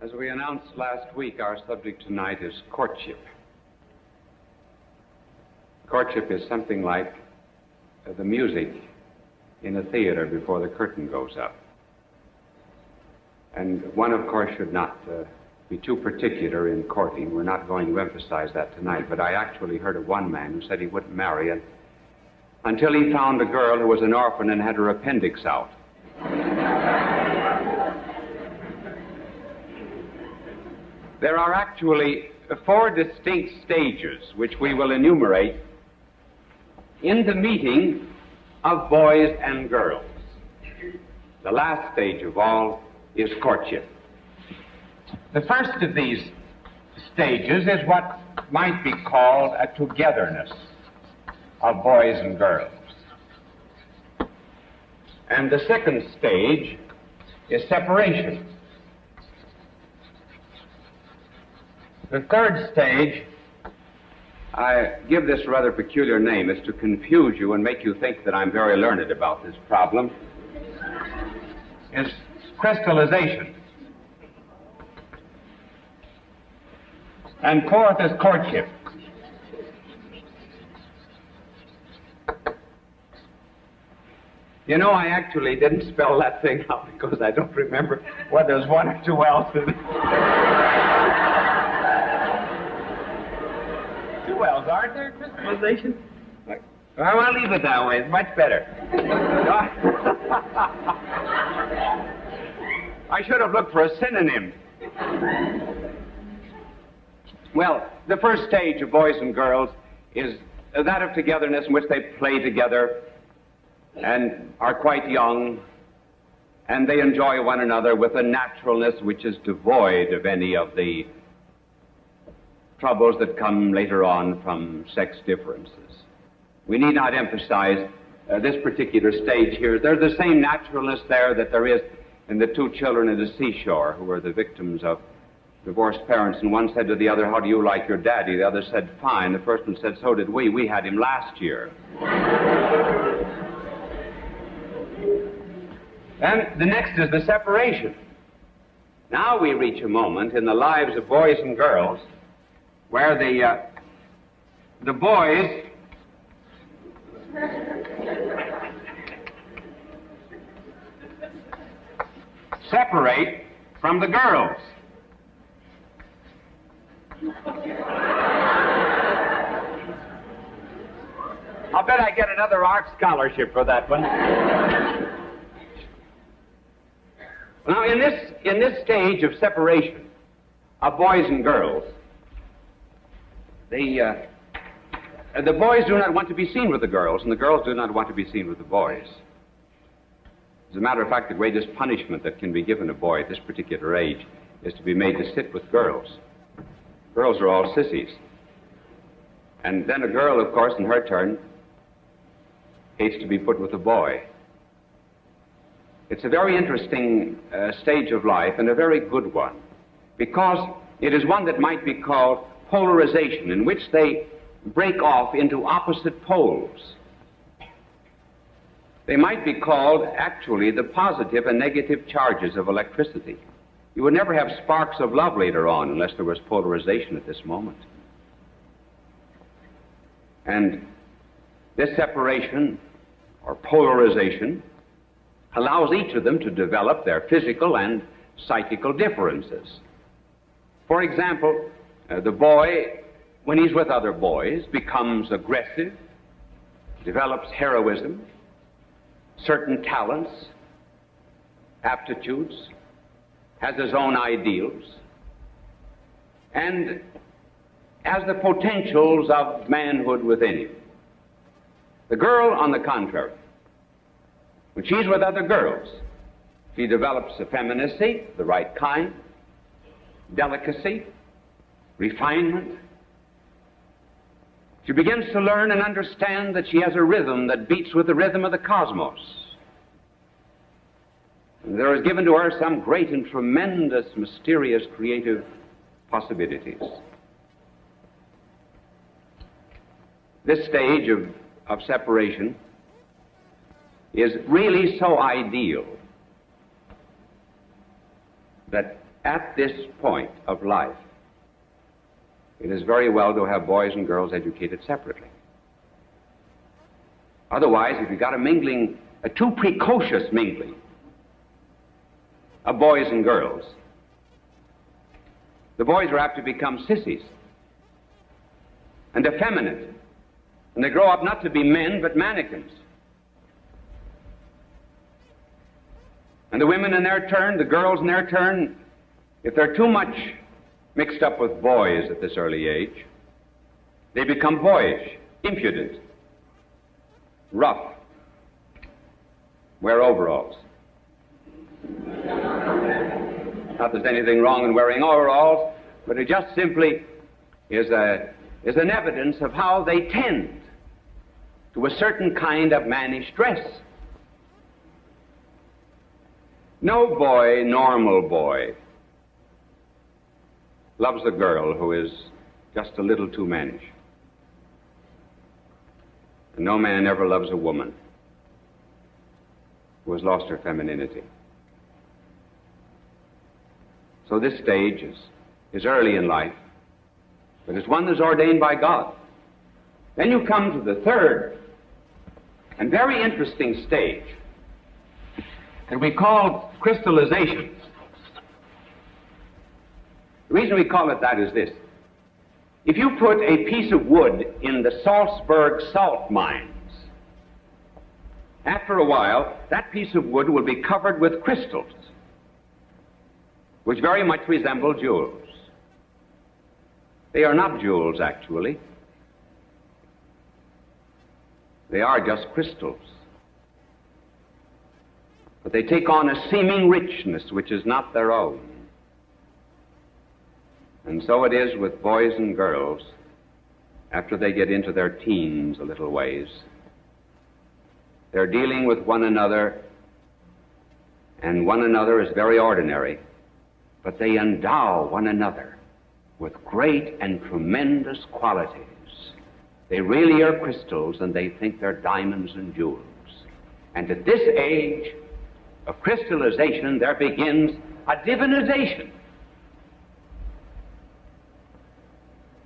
As we announced last week, our subject tonight is courtship. Courtship is something like the music in a theater before the curtain goes up. And one, of course, should not be too particular in courting. We're not going to emphasize that tonight, but I actually heard of one man who said he wouldn't marry until he found a girl who was an orphan and had her appendix out. There are actually 4 distinct stages which we will enumerate in the meeting of boys and girls. The last stage of all is courtship. The first of these stages is what might be called a togetherness of boys and girls. And the second stage is separation. The third stage, I give this rather peculiar name, is to confuse you and make you think that I'm very learned about this problem, is crystallization. And fourth is courtship. You know, I actually didn't spell that thing out because I don't remember whether there's 1 or 2 L's in it. 2 L's, aren't there? Crystallization? Well, I'll leave it that way. It's much better. I should have looked for a synonym. Well, the first stage of boys and girls is that of togetherness in which they play together and are quite young, and they enjoy one another with a naturalness which is devoid of any of the troubles that come later on from sex differences. We need not emphasize this particular stage here. There's the same naturalness there that there is in the 2 children at the seashore who were the victims of divorced parents, and one said to the other, "How do you like your daddy?" The other said, "Fine." The first one said, "So did we. We had him last year." And the next is the separation. Now we reach a moment in the lives of boys and girls where the boys separate from the girls. I'll bet I get another art scholarship for that one. Now, in this stage of separation of boys and girls, the boys do not want to be seen with the girls, and the girls do not want to be seen with the boys. As a matter of fact, the greatest punishment that can be given a boy at this particular age is to be made to sit with girls. Girls are all sissies. And then a girl, of course, in her turn, hates to be put with a boy. It's a very interesting stage of life, and a very good one, because it is one that might be called polarization, in which they break off into opposite poles. They might be called, actually, the positive and negative charges of electricity. You would never have sparks of love later on unless there was polarization at this moment. And this separation, or polarization, allows each of them to develop their physical and psychical differences. For example, the boy, when he's with other boys, becomes aggressive, develops heroism, certain talents, aptitudes, has his own ideals, and has the potentials of manhood within him. The girl, on the contrary, when she's with other girls, she develops effeminacy, the right kind, delicacy, refinement. She begins to learn and understand that she has a rhythm that beats with the rhythm of the cosmos. And there is given to her some great and tremendous, mysterious, creative possibilities. This stage of separation is really so ideal that at this point of life, it is very well to have boys and girls educated separately. Otherwise, if you've got a too precocious mingling of boys and girls, the boys are apt to become sissies and effeminate, and they grow up not to be men but mannequins. And the women in their turn, the girls in their turn, if they're too much mixed up with boys at this early age, they become boyish, impudent, rough, wear overalls. Not that there's anything wrong in wearing overalls, but it just simply is an evidence of how they tend to a certain kind of mannish dress. No boy, normal boy, loves a girl who is just a little too mannish. And no man ever loves a woman who has lost her femininity. So this stage is early in life, but it's one that's ordained by God. Then you come to the third and very interesting stage that we call crystallization. The reason we call it that is this. If you put a piece of wood in the Salzburg salt mines, after a while, that piece of wood will be covered with crystals, which very much resemble jewels. They are not jewels, actually. They are just crystals. But they take on a seeming richness which is not their own. And so it is with boys and girls after they get into their teens a little ways. They're dealing with one another, and one another is very ordinary, but they endow one another with great and tremendous qualities. They really are crystals, and they think they're diamonds and jewels. And at this age of crystallization, there begins a divinization,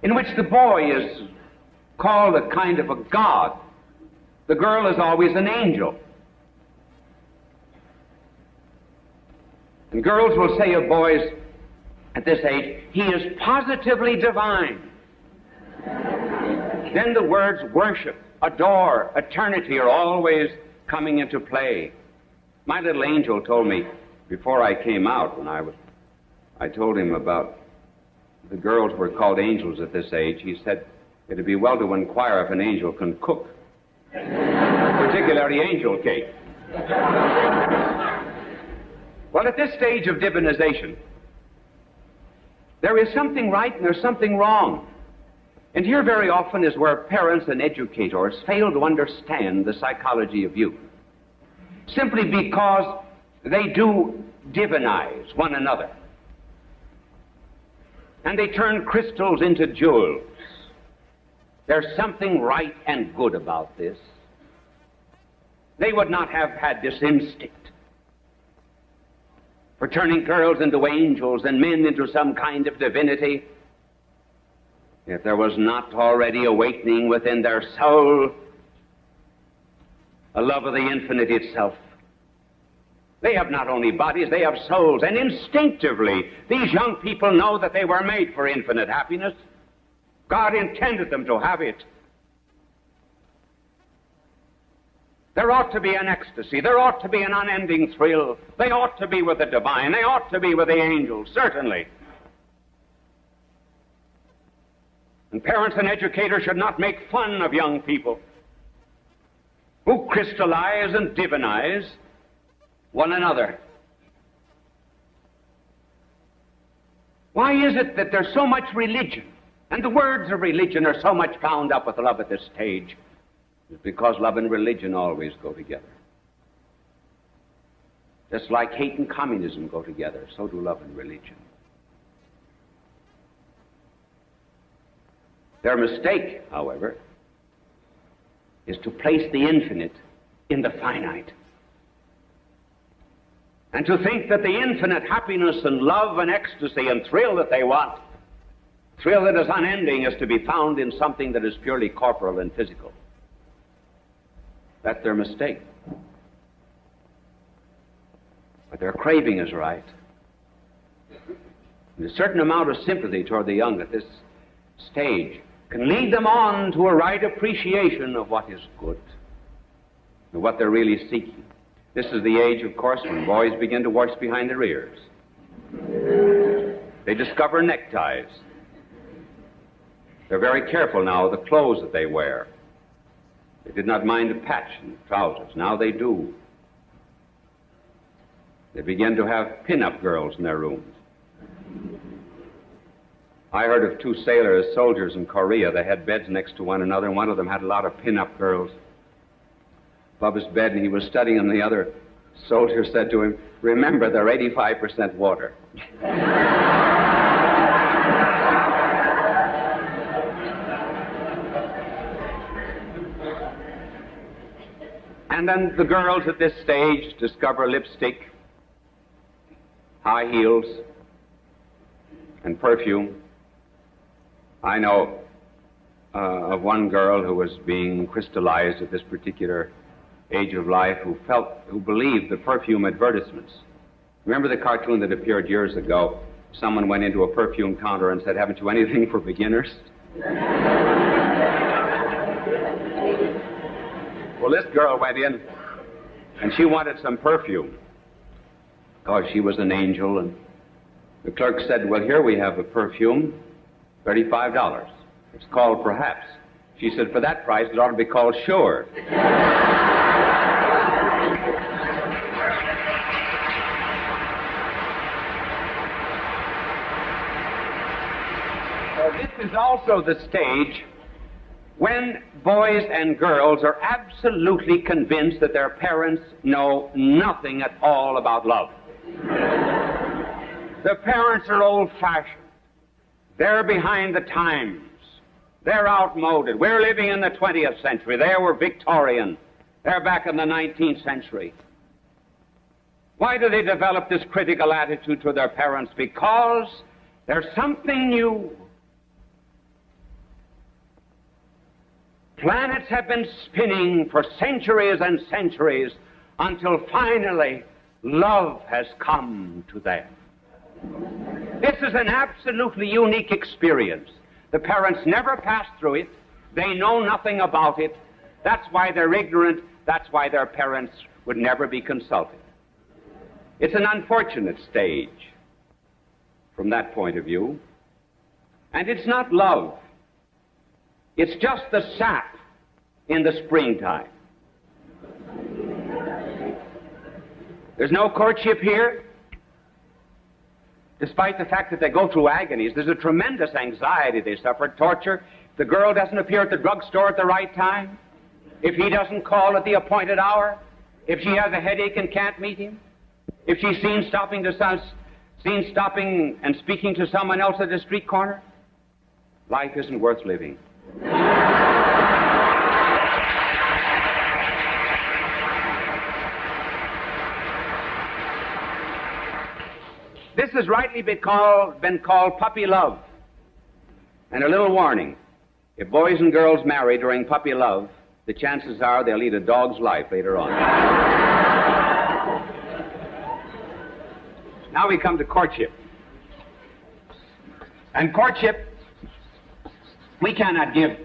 in which the boy is called a kind of a god. The girl is always an angel. And girls will say of boys at this age, he is positively divine. Then the words worship, adore, eternity are always coming into play. My little angel told me before I came out, when I told him about the girls were called angels at this age, he said it'd be well to inquire if an angel can cook, particularly angel cake. Well, at this stage of divinization, there is something right and there's something wrong. And here very often is where parents and educators fail to understand the psychology of youth, simply because they do divinize one another. And they turn crystals into jewels. There's something right and good about this. They would not have had this instinct for turning girls into angels and men into some kind of divinity if there was not already awakening within their soul a love of the infinite itself. They have not only bodies, they have souls, and instinctively these young people know that they were made for infinite happiness. God intended them to have it. There ought to be an ecstasy. There ought to be an unending thrill. They ought to be with the divine. They ought to be with the angels, certainly. And parents and educators should not make fun of young people who crystallize and divinize one another. Why is it that there's so much religion, and the words of religion are so much bound up with love at this stage? It's because love and religion always go together. Just like hate and communism go together, so do love and religion. Their mistake, however, is to place the infinite in the finite. And to think that the infinite happiness and love and ecstasy and thrill that they want, thrill that is unending, is to be found in something that is purely corporal and physical. That's their mistake. But their craving is right. And a certain amount of sympathy toward the young at this stage can lead them on to a right appreciation of what is good and what they're really seeking. This is the age, of course, when boys begin to wash behind their ears. They discover neckties. They're very careful now of the clothes that they wear. They did not mind a patch in the trousers. Now they do. They begin to have pin-up girls in their rooms. I heard of two soldiers in Korea. They had beds next to one another, and one of them had a lot of pin-up girls above his bed, and he was studying, and the other soldier said to him, "Remember, they're 85% water." And then the girls at this stage discover lipstick, high heels, and perfume. I know of one girl who was being crystallized at this particular age of life who believed the perfume advertisements. Remember the cartoon that appeared years ago? Someone went into a perfume counter and said, "Haven't you anything for beginners?" Well, this girl went in and she wanted some perfume. Oh, she was an angel, and the clerk said, "Well, here we have a perfume, $35. It's called Perhaps." She said, "For that price, it ought to be called Sure." So this is also the stage when boys and girls are absolutely convinced that their parents know nothing at all about love. The parents are old-fashioned. They're behind the times. They're outmoded. We're living in the 20th century. They were Victorian. They're back in the 19th century. Why do they develop this critical attitude to their parents? Because there's something new. Planets have been spinning for centuries and centuries until finally love has come to them. This is an absolutely unique experience. The parents never passed through it. They know nothing about it. That's why they're ignorant. That's why their parents would never be consulted. It's an unfortunate stage from that point of view. And it's not love. It's just the sap in the springtime. There's no courtship here. Despite the fact that they go through agonies, there's a tremendous anxiety they suffer, torture. If the girl doesn't appear at the drugstore at the right time, if he doesn't call at the appointed hour, if she has a headache and can't meet him, if she's seen stopping and speaking to someone else at the street corner, life isn't worth living. This has rightly been called puppy love. And a little warning, if boys and girls marry during puppy love, the chances are they'll lead a dog's life later on. Now we come to courtship. And courtship, we cannot give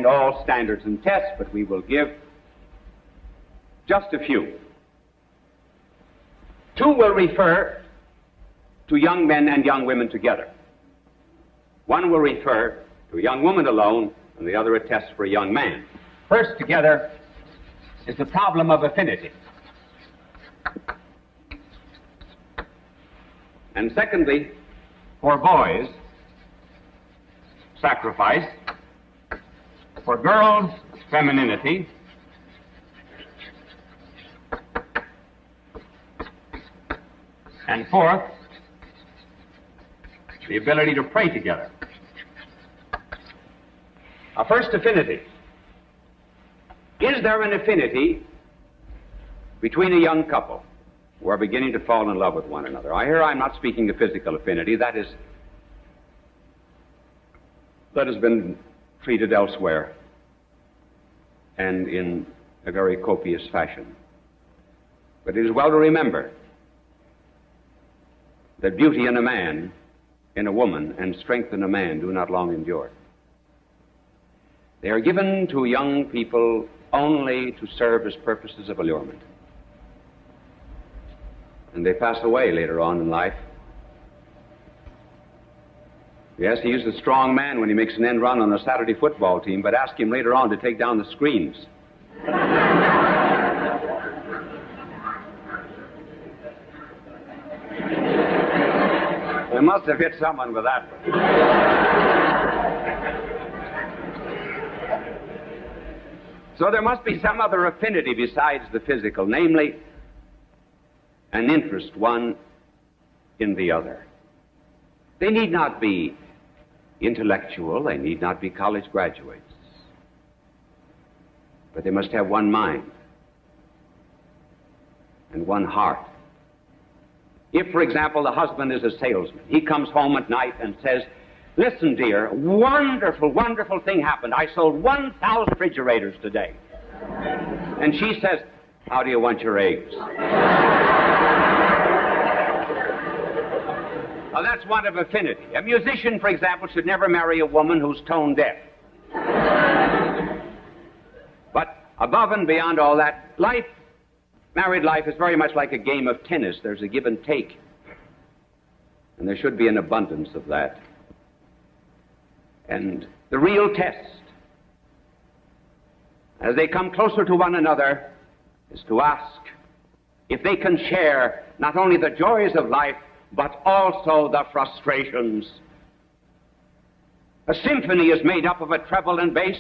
all standards and tests, but we will give just a few. Two will refer to young men and young women together. One will refer to a young woman alone, and the other a test for a young man. First together is the problem of affinity. And secondly, for boys, sacrifice. For girls, femininity. And fourth, the ability to pray together. Now, first, affinity. Is there an affinity between a young couple? who are beginning to fall in love with one another. I'm not speaking of physical affinity. That has been treated elsewhere and in a very copious fashion. But it is well to remember that beauty in a man, in a woman, and strength in a man do not long endure. They are given to young people only to serve as purposes of allurement. And they pass away later on in life. Yes, he is a strong man when he makes an end run on a Saturday football team, but ask him later on to take down the screens. They must have hit someone with that one. So there must be some other affinity besides the physical, namely an interest one in the other. They need not be intellectual, they need not be college graduates, but they must have one mind and one heart. If, for example, the husband is a salesman, he comes home at night and says, "Listen, dear, wonderful, wonderful thing happened. I sold 1,000 refrigerators today." And she says, "How do you want your eggs?" Now, that's one of affinity. A musician, for example, should never marry a woman who's tone deaf. But above and beyond all that, married life is very much like a game of tennis. There's a give and take. And there should be an abundance of that. And the real test, as they come closer to one another, is to ask if they can share not only the joys of life, but also the frustrations. A symphony is made up of a treble and bass.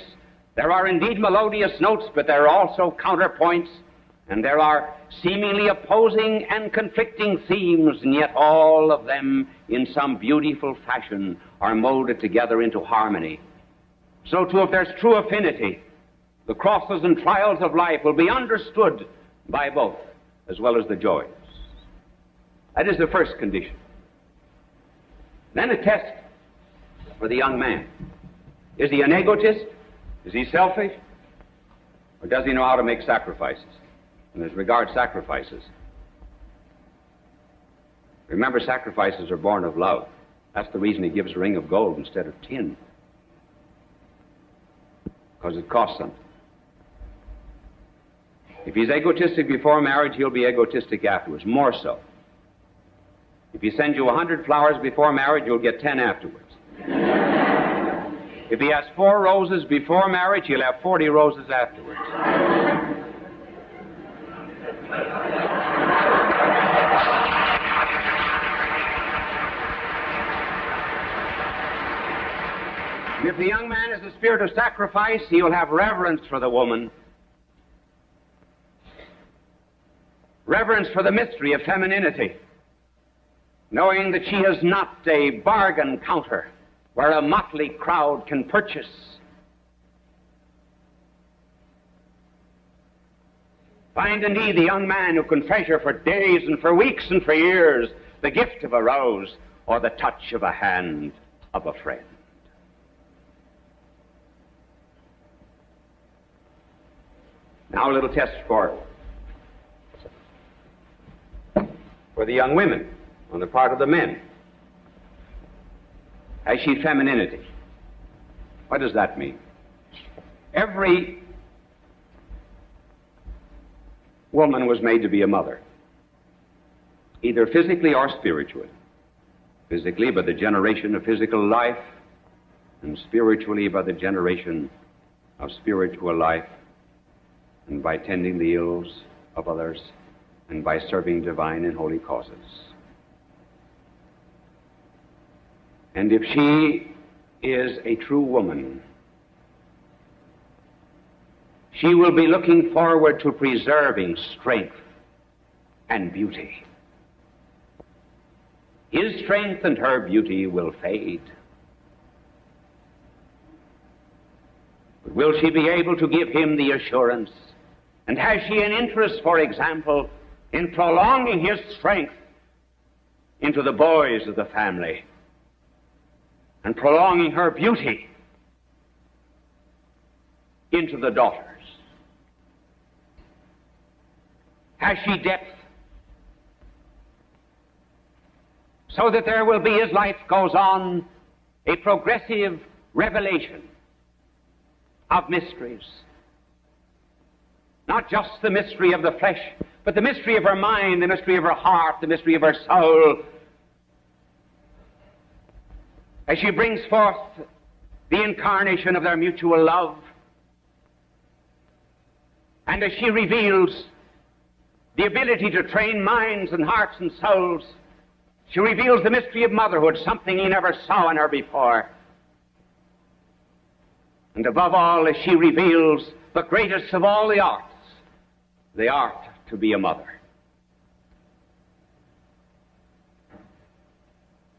There are indeed melodious notes, but there are also counterpoints, and there are seemingly opposing and conflicting themes, and yet all of them, in some beautiful fashion, are molded together into harmony. So too, if there's true affinity, the crosses and trials of life will be understood by both, as well as the joys. That is the first condition. Then a test for the young man. Is he an egotist? Is he selfish? Or does he know how to make sacrifices? And as regards sacrifices, remember, sacrifices are born of love. That's the reason he gives a ring of gold instead of tin. Because it costs something. If he's egotistic before marriage, he'll be egotistic afterwards, more so. If he sends you 100 flowers before marriage, you'll get 10 afterwards. If he has 4 roses before marriage, he'll have 40 roses afterwards. If the young man is a spirit of sacrifice, he'll have reverence for the woman. Reverence for the mystery of femininity, knowing that she is not a bargain counter where a motley crowd can purchase. Find indeed the young man who can treasure for days and for weeks and for years the gift of a rose or the touch of a hand of a friend. Now a little test for the young women on the part of the men. Has she femininity? What does that mean? Every woman was made to be a mother, either physically or spiritually. Physically by the generation of physical life, and spiritually by the generation of spiritual life, and by tending the ills of others, and by serving divine and holy causes. And if she is a true woman, she will be looking forward to preserving strength and beauty. His strength and her beauty will fade. But will she be able to give him the assurance? And has she an interest, for example, in prolonging his strength into the boys of the family and prolonging her beauty into the daughters? Has she depth? So that there will be, as life goes on, a progressive revelation of mysteries. Not just the mystery of the flesh, but the mystery of her mind, the mystery of her heart, the mystery of her soul. As she brings forth the incarnation of their mutual love, and as she reveals the ability to train minds and hearts and souls, she reveals the mystery of motherhood, something he never saw in her before. And above all, as she reveals the greatest of all the arts, the art to be a mother.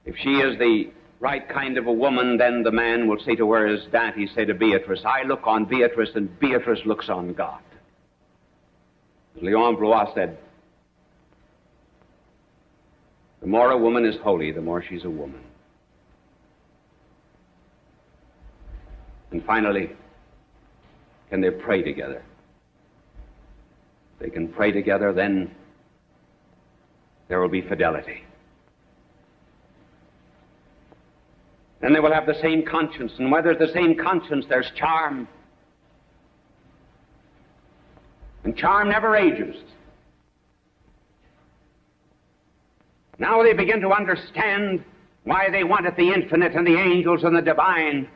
If she is the right kind of a woman, then the man will say to her, as Dante said to Beatrice, I look on Beatrice and Beatrice looks on God. As Leon Blois said, the more a woman is holy, the more she's a woman. And finally, can they pray together? If they can pray together, then there will be fidelity. Then they will have the same conscience, and where there's the same conscience, there's charm. And charm never ages. Now they begin to understand why they wanted the infinite and the angels and the divine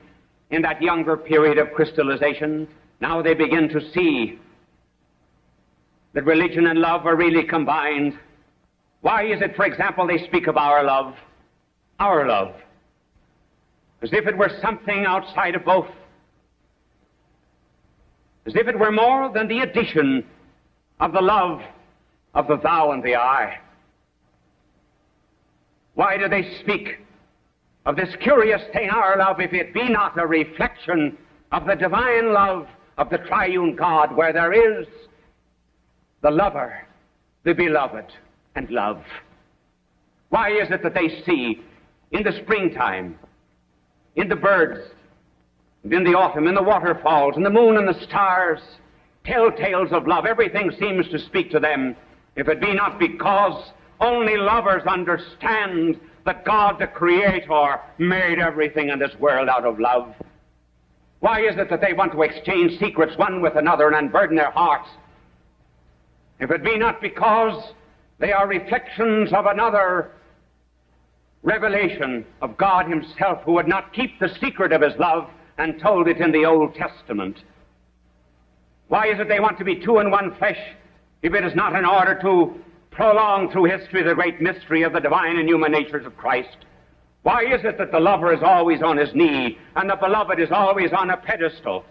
in that younger period of crystallization. Now they begin to see that religion and love are really combined. Why is it, for example, they speak of our love, as if it were something outside of both, as if it were more than the addition of the love of the thou and the I. Why do they speak of this curious thing, our love, if it be not a reflection of the divine love of the triune God, where there is the lover, the beloved, and love? Why is it that they see in the springtime, in the birds, and in the autumn, in the waterfalls, in the moon and the stars, telltales of love? Everything seems to speak to them, if it be not because only lovers understand that God, the Creator, made everything in this world out of love. Why is it that they want to exchange secrets one with another and unburden their hearts? If it be not because they are reflections of another revelation of God himself, who would not keep the secret of his love and told it in the Old Testament. Why is it they want to be two in one flesh, if it is not in order to prolong through history the great mystery of the divine and human natures of Christ? Why is it that the lover is always on his knee and the beloved is always on a pedestal?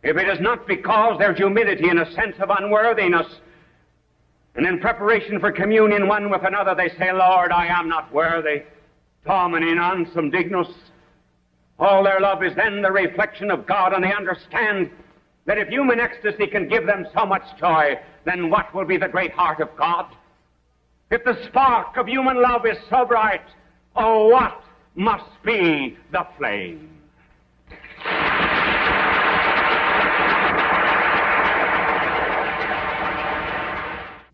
If it is not because there's humility and a sense of unworthiness, and in preparation for communion one with another they say, Lord, I am not worthy, Domine non sum dignus. All their love is then the reflection of God, and they understand that if human ecstasy can give them so much joy, then what will be the great heart of God? If the spark of human love is so bright, oh, what must be the flame?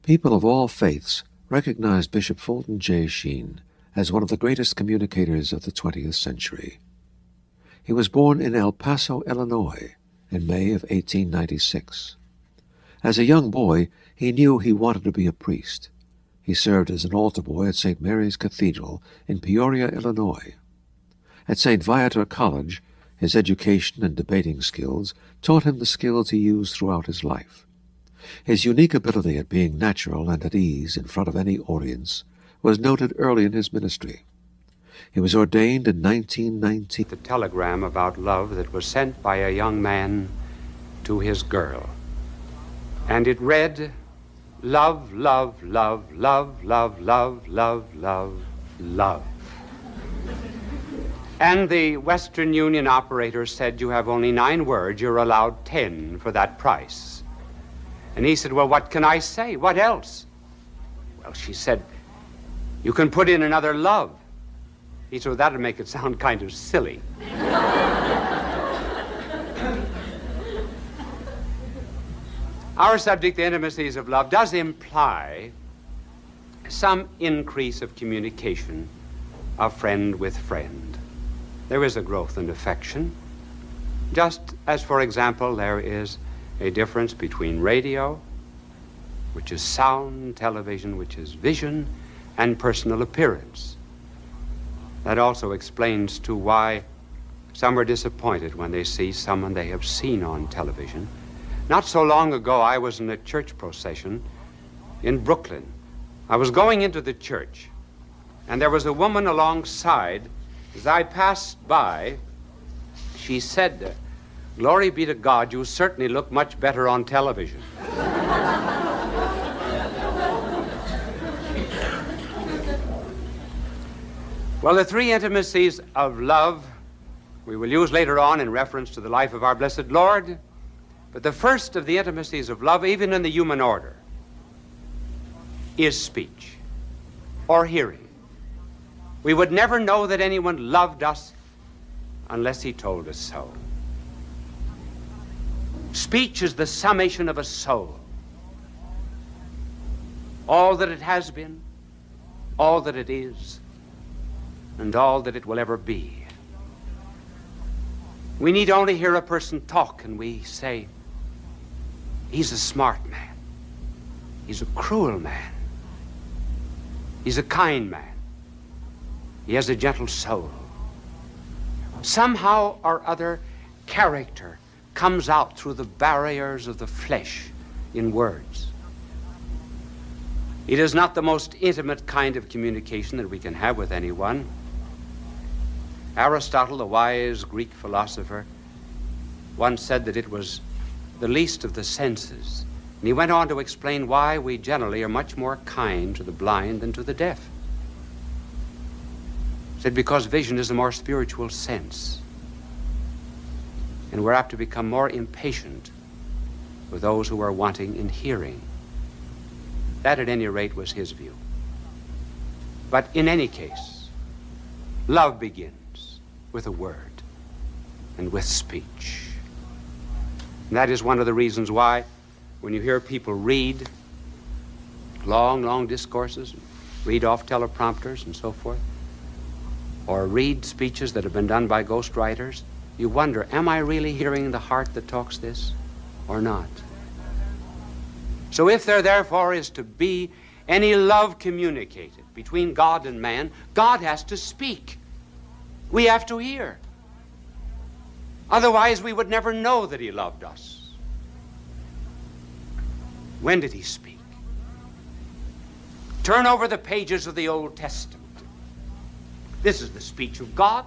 People of all faiths recognize Bishop Fulton J Sheen as one of the greatest communicators of the 20th century. He was born in El Paso, Illinois, in May of 1896. As a young boy, he knew he wanted to be a priest. He served as an altar boy at St. Mary's Cathedral in Peoria, Illinois. At St. Viator College, his education and debating skills taught him the skills he used throughout his life. His unique ability at being natural and at ease in front of any audience was noted early in his ministry. He was ordained in 1919. The telegram about love that was sent by a young man to his girl. And it read, love, love, love, love, love, love, love, love, love. And the Western Union operator said, you have only 9 words, you're allowed 10 for that price. And he said, well, what can I say? What else? Well, she said, you can put in another love. He said, well, that'll make it sound kind of silly. Our subject, the intimacies of love, does imply some increase of communication of friend with friend. There is a growth in affection, just as, for example, there is a difference between radio, which is sound, television, which is vision, and personal appearance. That also explains too why some are disappointed when they see someone they have seen on television. Not so long ago, I was in a church procession in Brooklyn. I was going into the church, and there was a woman alongside. As I passed by, she said, "Glory be to God, you certainly look much better on television." Well, the three intimacies of love we will use later on in reference to the life of our blessed Lord. But the first of the intimacies of love, even in the human order, is speech or hearing. We would never know that anyone loved us unless he told us so. Speech is the summation of a soul. All that it has been, all that it is, and all that it will ever be. We need only hear a person talk and we say, he's a smart man. He's a cruel man. He's a kind man. He has a gentle soul. Somehow or other, character comes out through the barriers of the flesh in words. It is not the most intimate kind of communication that we can have with anyone. Aristotle, the wise Greek philosopher, once said that it was the least of the senses. And he went on to explain why we generally are much more kind to the blind than to the deaf. He said because vision is a more spiritual sense. And we're apt to become more impatient with those who are wanting in hearing. That, at any rate, was his view. But in any case, love begins with a word and with speech. And that is one of the reasons why when you hear people read long, long discourses, read off teleprompters and so forth, or read speeches that have been done by ghostwriters, you wonder, am I really hearing the heart that talks this or not? So if there therefore is to be any love communicated between God and man, God has to speak. We have to hear. Otherwise, we would never know that he loved us. When did he speak? Turn over the pages of the Old Testament. This is the speech of God.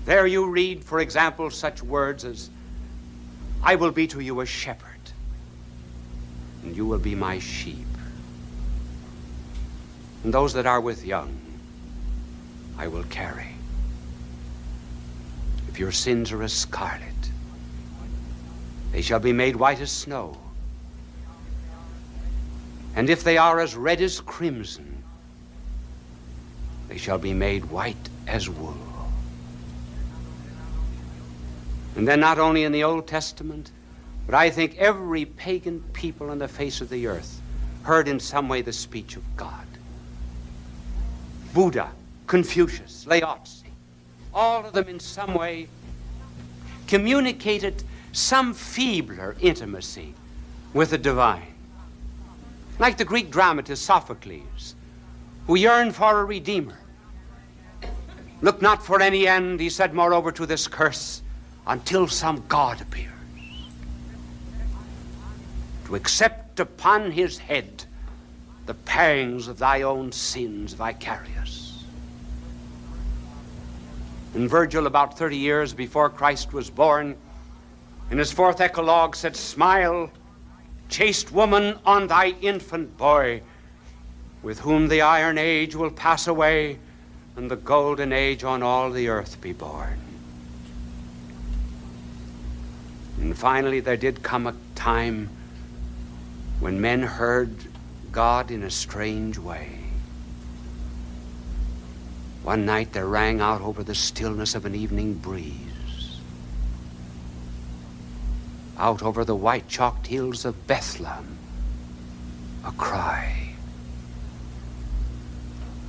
There you read, for example, such words as, I will be to you a shepherd, and you will be my sheep. And those that are with young, I will carry. If your sins are as scarlet, they shall be made white as snow. And if they are as red as crimson, they shall be made white as wool. And then not only in the Old Testament, but I think every pagan people on the face of the earth heard in some way the speech of God. Buddha, Confucius, Laozi, all of them in some way communicated some feebler intimacy with the divine. Like the Greek dramatist Sophocles, who yearned for a redeemer. Look not for any end, he said, moreover, to this curse, until some God appears, to accept upon his head the pangs of thy own sins vicarious. And Virgil, about 30 years before Christ was born, in his fourth eclogue said, smile, chaste woman, on thy infant boy, with whom the iron age will pass away, and the golden age on all the earth be born. And finally there did come a time when men heard God in a strange way. One night there rang out over the stillness of an evening breeze, out over the white-chalked hills of Bethlehem, a cry,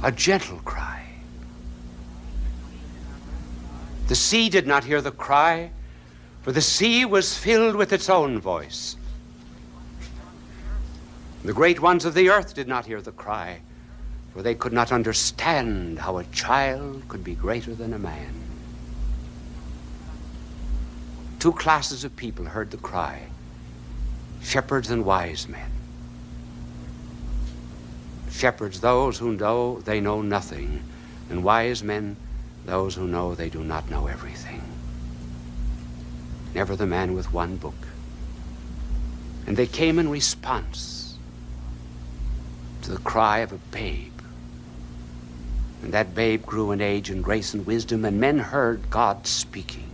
a gentle cry. The sea did not hear the cry, for the sea was filled with its own voice. The great ones of the earth did not hear the cry, for they could not understand how a child could be greater than a man. Two classes of people heard the cry, shepherds and wise men. Shepherds, those who know they know nothing, and wise men, those who know they do not know everything. Never the man with one book. And they came in response to the cry of a babe. And that babe grew in age and grace and wisdom, and men heard God speaking.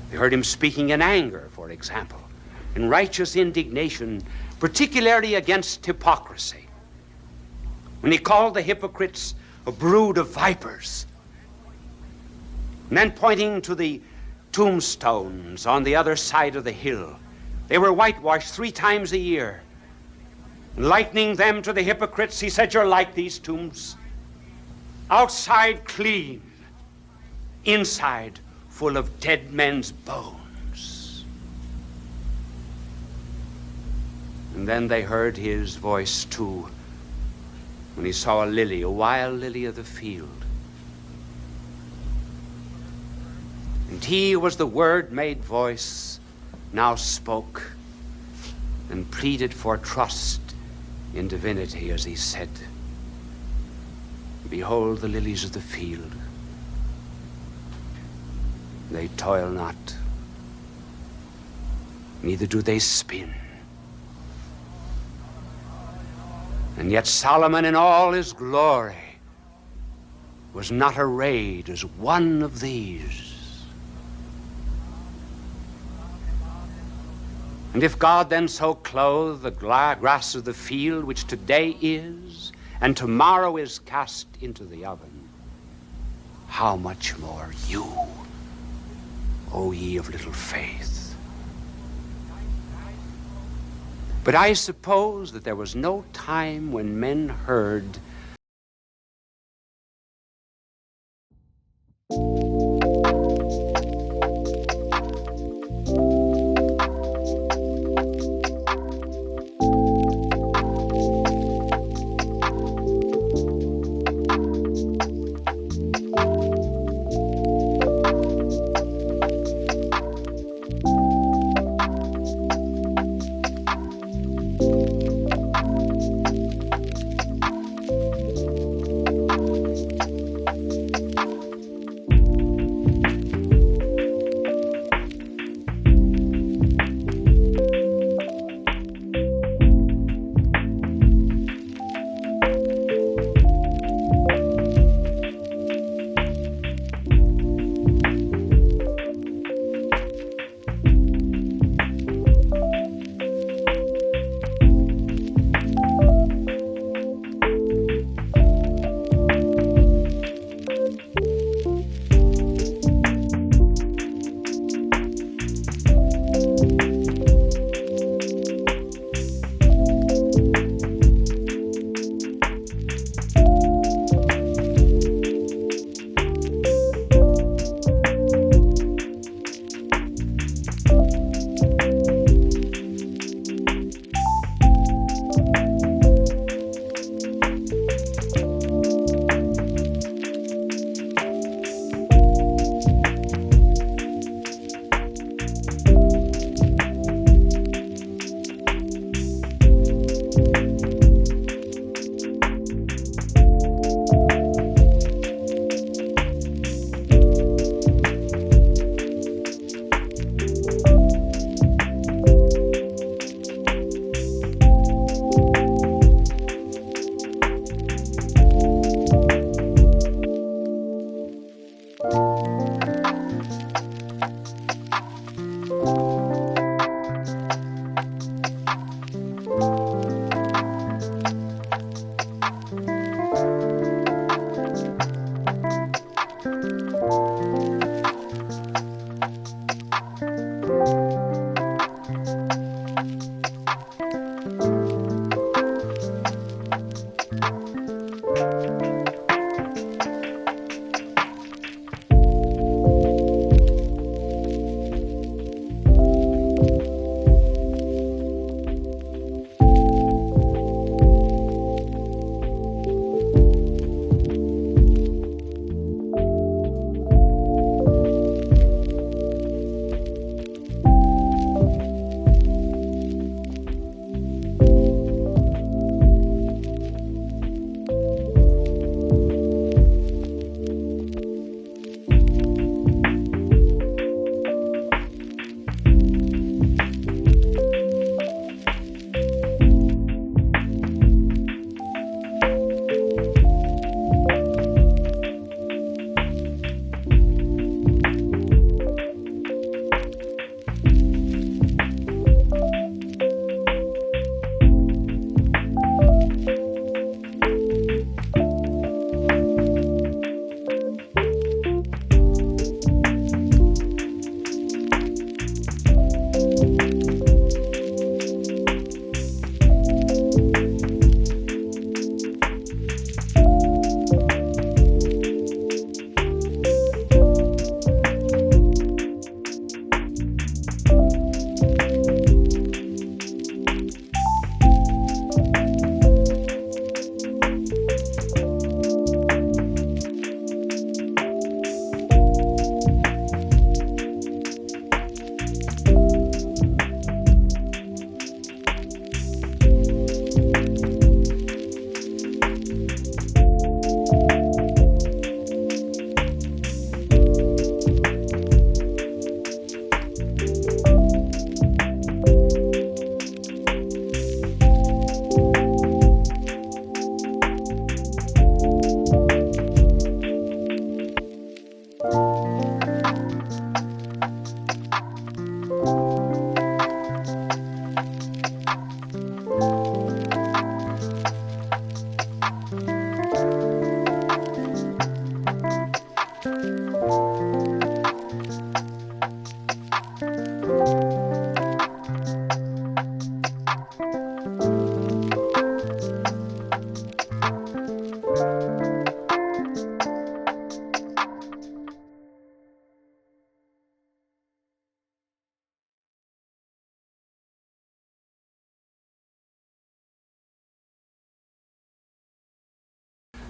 They heard him speaking in anger, for example, in righteous indignation, particularly against hypocrisy. When he called the hypocrites a brood of vipers, and then pointing to the tombstones on the other side of the hill, they were whitewashed 3 times a year. And likening them to the hypocrites, he said, "You're like these tombs. Outside clean, inside full of dead men's bones." And then they heard his voice too, when he saw a lily, a wild lily of the field. And he was the Word made voice, now spoke and pleaded for trust in divinity as he said, "Behold the lilies of the field. They toil not, neither do they spin. And yet Solomon in all his glory was not arrayed as one of these." And if God then so clothe the grass of the field, which today is and tomorrow is cast into the oven, how much more you, O ye of little faith? But I suppose that there was no time when men heard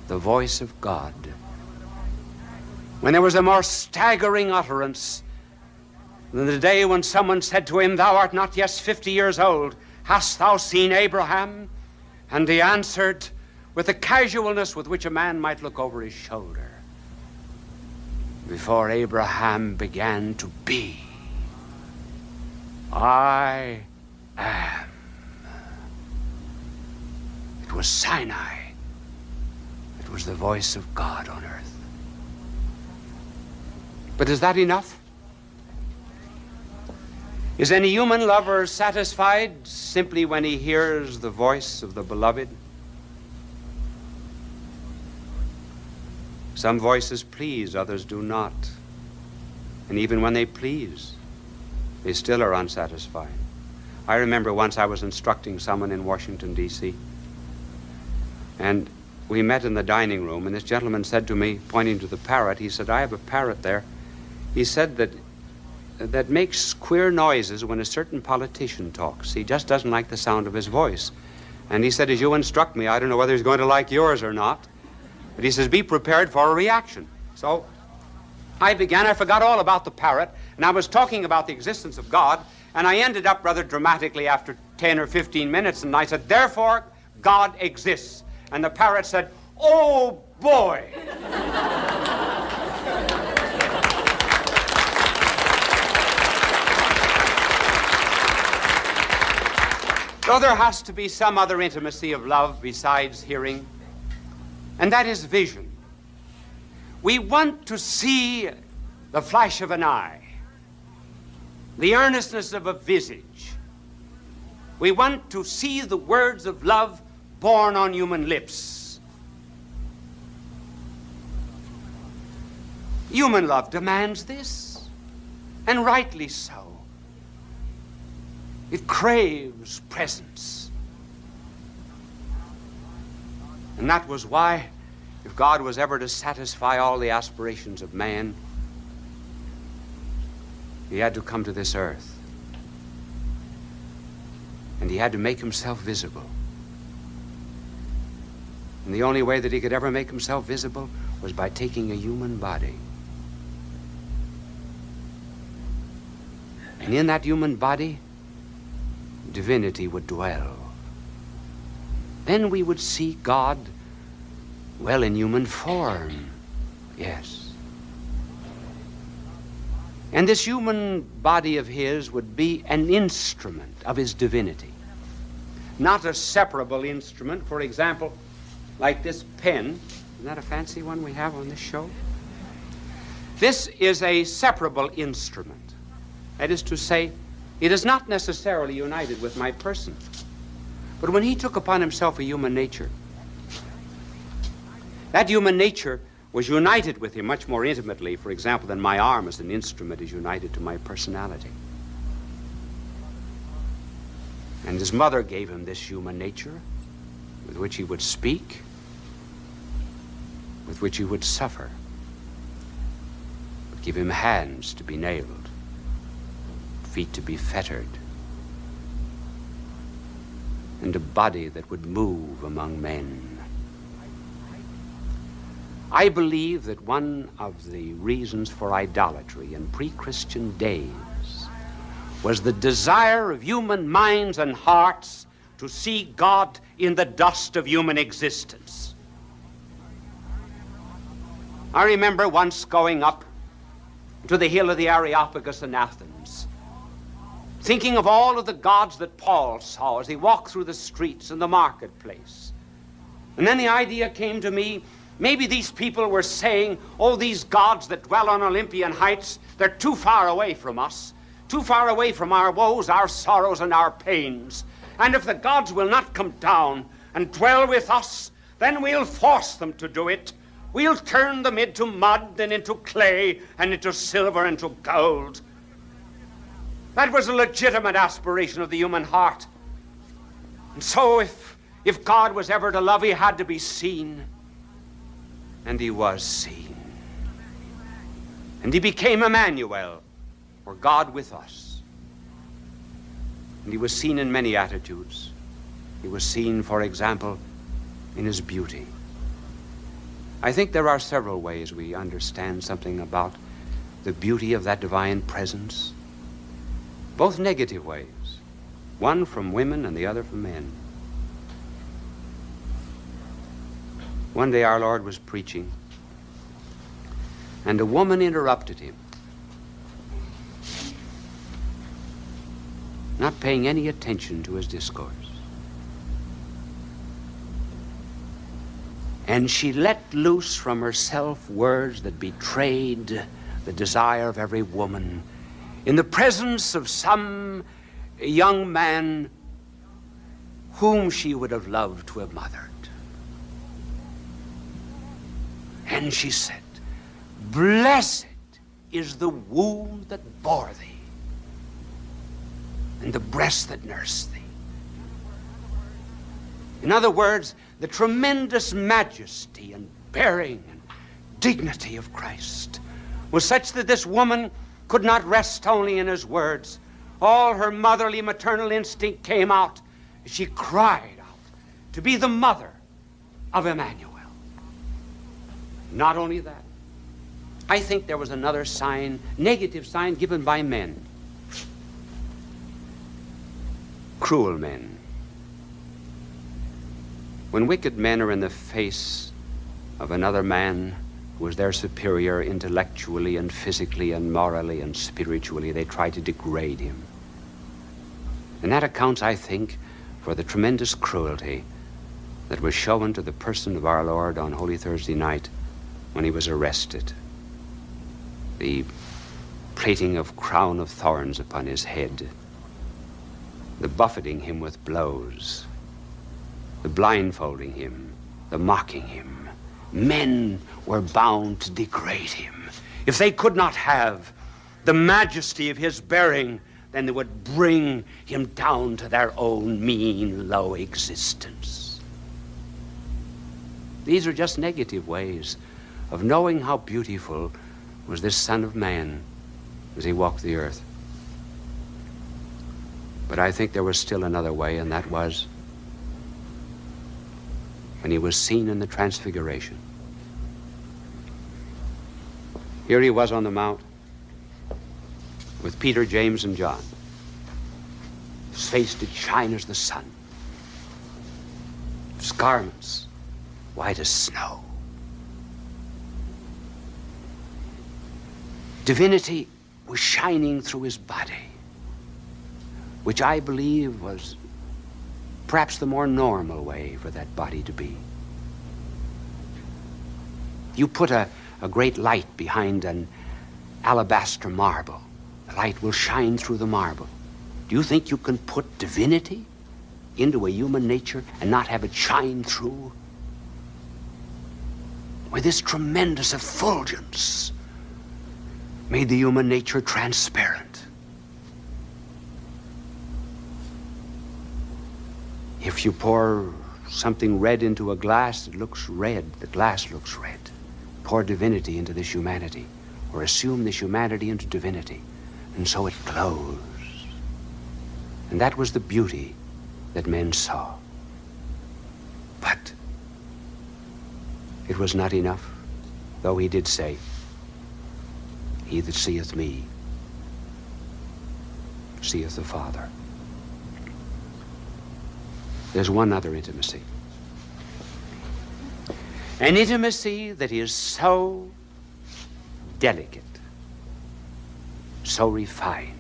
the voice of God. When there was a more staggering utterance than the day when someone said to him, "Thou art not yet 50 years old. Hast thou seen Abraham?" And he answered with the casualness with which a man might look over his shoulder, "Before Abraham began to be, I am." It was Sinai. It was the voice of God on earth. But is that enough? Is any human lover satisfied simply when he hears the voice of the beloved? Some voices please, others do not. And even when they please, they still are unsatisfied. I remember once I was instructing someone in Washington, D.C., and we met in the dining room, and this gentleman said to me, pointing to the parrot, he said, "I have a parrot there." He said that makes queer noises when a certain politician talks. He just doesn't like the sound of his voice. And he said, "As you instruct me, I don't know whether he's going to like yours or not." But he says, "Be prepared for a reaction." So I forgot all about the parrot, and I was talking about the existence of God, and I ended up rather dramatically after 10 or 15 minutes, and I said, "Therefore, God exists." And the parrot said, "Oh, boy." So there has to be some other intimacy of love besides hearing, and that is vision. We want to see the flash of an eye, the earnestness of a visage. We want to see the words of love born on human lips. Human love demands this, and rightly so. It craves presence. And that was why, if God was ever to satisfy all the aspirations of man, he had to come to this earth. And he had to make himself visible. And the only way that he could ever make himself visible was by taking a human body. And in that human body, divinity would dwell. Then we would see God, well, in human form, yes. And this human body of his would be an instrument of his divinity. Not a separable instrument, for example, like this pen. Isn't that a fancy one we have on this show? This is a separable instrument. That is to say, it is not necessarily united with my person. But when he took upon himself a human nature, that human nature was united with him much more intimately, for example, than my arm as an instrument is united to my personality. And his mother gave him this human nature with which he would speak, with which he would suffer, would give him hands to be nailed, feet to be fettered, and a body that would move among men. I believe that one of the reasons for idolatry in pre-Christian days was the desire of human minds and hearts to see God in the dust of human existence. I remember once going up to the hill of the Areopagus in Athens, thinking of all of the gods that Paul saw as he walked through the streets and the marketplace. And then the idea came to me, maybe these people were saying, oh, these gods that dwell on Olympian heights, they're too far away from us, too far away from our woes, our sorrows, and our pains. And if the gods will not come down and dwell with us, then we'll force them to do it. We'll turn them into mud and into clay and into silver and into gold. That was a legitimate aspiration of the human heart. And so if God was ever to love, he had to be seen. And he was seen. And he became Emmanuel, or God with us. And he was seen in many attitudes. He was seen, for example, in his beauty. I think there are several ways we understand something about the beauty of that divine presence, both negative ways, one from women and the other from men. One day our Lord was preaching, and a woman interrupted him, not paying any attention to his discourse. And she let loose from herself words that betrayed the desire of every woman in the presence of some young man whom she would have loved to have mothered. And she said, "Blessed is the womb that bore thee, and the breast that nursed thee." In other words, the tremendous majesty and bearing and dignity of Christ was such that this woman could not rest only in his words. All her motherly, maternal instinct came out as she cried out to be the mother of Emmanuel. Not only that, I think there was another sign, negative sign, given by men. Cruel men. When wicked men are in the face of another man who is their superior intellectually and physically and morally and spiritually, they try to degrade him. And that accounts, I think, for the tremendous cruelty that was shown to the person of our Lord on Holy Thursday night when he was arrested. The plating of crown of thorns upon his head, the buffeting him with blows, the blindfolding him, the mocking him. Men were bound to degrade him. If they could not have the majesty of his bearing, then they would bring him down to their own mean, low existence. These are just negative ways of knowing how beautiful was this Son of Man as he walked the earth. But I think there was still another way, and that was when he was seen in the Transfiguration. Here he was on the Mount with Peter, James, and John. His face did shine as the sun. His garments white as snow. Divinity was shining through his body, which I believe was perhaps the more normal way for that body to be. You put a great light behind an alabaster marble. The light will shine through the marble. Do you think you can put divinity into a human nature and not have it shine through? With this tremendous effulgence made the human nature transparent. If you pour something red into a glass, it looks red. The glass looks red. Pour divinity into this humanity, or assume this humanity into divinity, and so it glows. And that was the beauty that men saw. But it was not enough, though he did say, "He that seeth me seeth the Father." There's one other intimacy. An intimacy that is so delicate, so refined,